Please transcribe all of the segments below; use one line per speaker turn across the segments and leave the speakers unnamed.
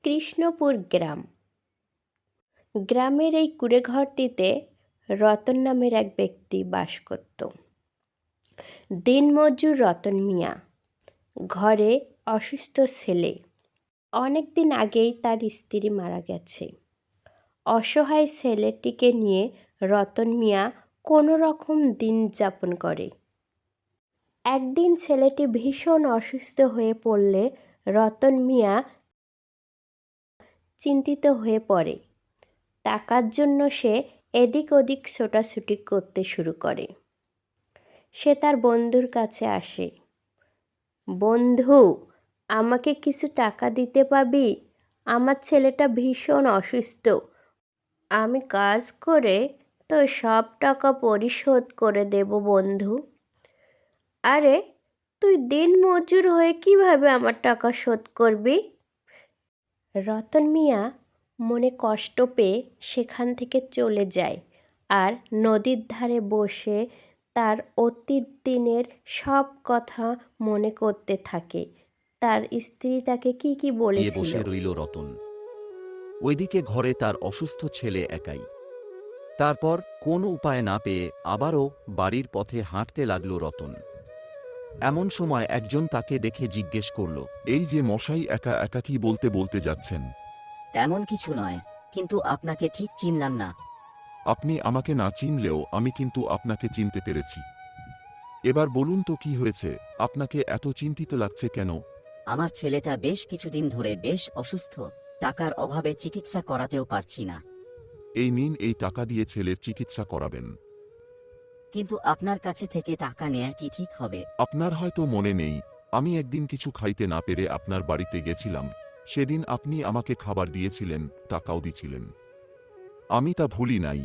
কৃষ্ণপুর গ্রাম। গ্রামের এই কুঁড়েঘরটিতে রতন নামের এক ব্যক্তি বাস করত। দিনমজুর রতন মিয়া, ঘরে অসুস্থ ছেলে। অনেক দিন আগেই তার স্ত্রী মারা গেছে। অসহায় ছেলেটিকে নিয়ে রতন মিয়া কোনো রকম দিন যাপন করে। একদিন ছেলেটি ভীষণ অসুস্থ হয়ে পড়লে রতন মিয়া চিন্তিত হয়ে পড়ে। টাকার জন্য সে এদিক ওদিক ছোটাছুটি করতে শুরু করে। সে তার বন্ধুর কাছে আসে। বন্ধু, আমাকে কিছু টাকা দিতে পাবি? আমার ছেলেটা ভীষণ অসুস্থ। আমি কাজ করে তো সব টাকা পরিশোধ করে দেব বন্ধু। আরে, তুই দিনমজুর হয়ে কিভাবে আমার টাকা শোধ করবি? রতন মিয়া মনে কষ্ট পেয়ে সেখান থেকে চলে যায় আর নদীর ধারে বসে তার অতীত দিনের সব কথা মনে করতে থাকে। তার স্ত্রী তাকে কি কি বলেছিল।
বসে রইল রতন। ওইদিকে ঘরে তার অসুস্থ ছেলে একাই। তারপর কোনো উপায় না পেয়ে আবারও বাড়ির পথে হাঁটতে লাগল রতন। এমন সময় একজন তাকে দেখে জিজ্ঞেস করল,
এই যে মশাই একা একা কি বলতে বলতে যাচ্ছেন?
তেমন কিছু নয়, কিন্তু আপনাকে ঠিক চিনলাম না।
আপনি আমাকে না চিনলেও আমি কিন্তু আপনাকে চিনতে পেরেছি। এবার বলুন তো কি হয়েছে, আপনাকে এত চিন্তিত লাগছে কেন?
আমার ছেলেটা বেশ কিছুদিন ধরে বেশ অসুস্থ, টাকার অভাবে চিকিৎসা করাতেও পারছি না।
এই নিন, এই টাকা দিয়ে ছেলের চিকিৎসা করাবেন।
কিন্তু আপনার কাছে থেকে টাকা নেয়া কি ঠিক হবে?
আপনার হয়তো মনে নেই, আমি একদিন কিছু খাইতে না পেরে আপনার বাড়িতে গেছিলাম। সেদিন আপনি আমাকে খাবার দিয়েছিলেন, টাকাও দিয়েছিলেন। আমি তা ভুলি নাই।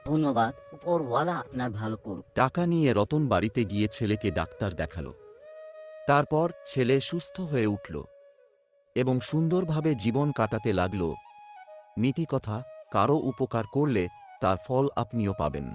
ধন্যবাদ, উপরওয়ালা আপনার ভালো করুক।
টাকা নিয়ে রতন বাড়িতে গিয়ে ছেলেকে ডাক্তার দেখালো। তারপর ছেলে সুস্থ হয়ে উঠল এবং সুন্দরভাবে জীবন কাটাতে লাগল। নীতিকথা, কারো উপকার করলে তার ফল আপনিও পাবেন।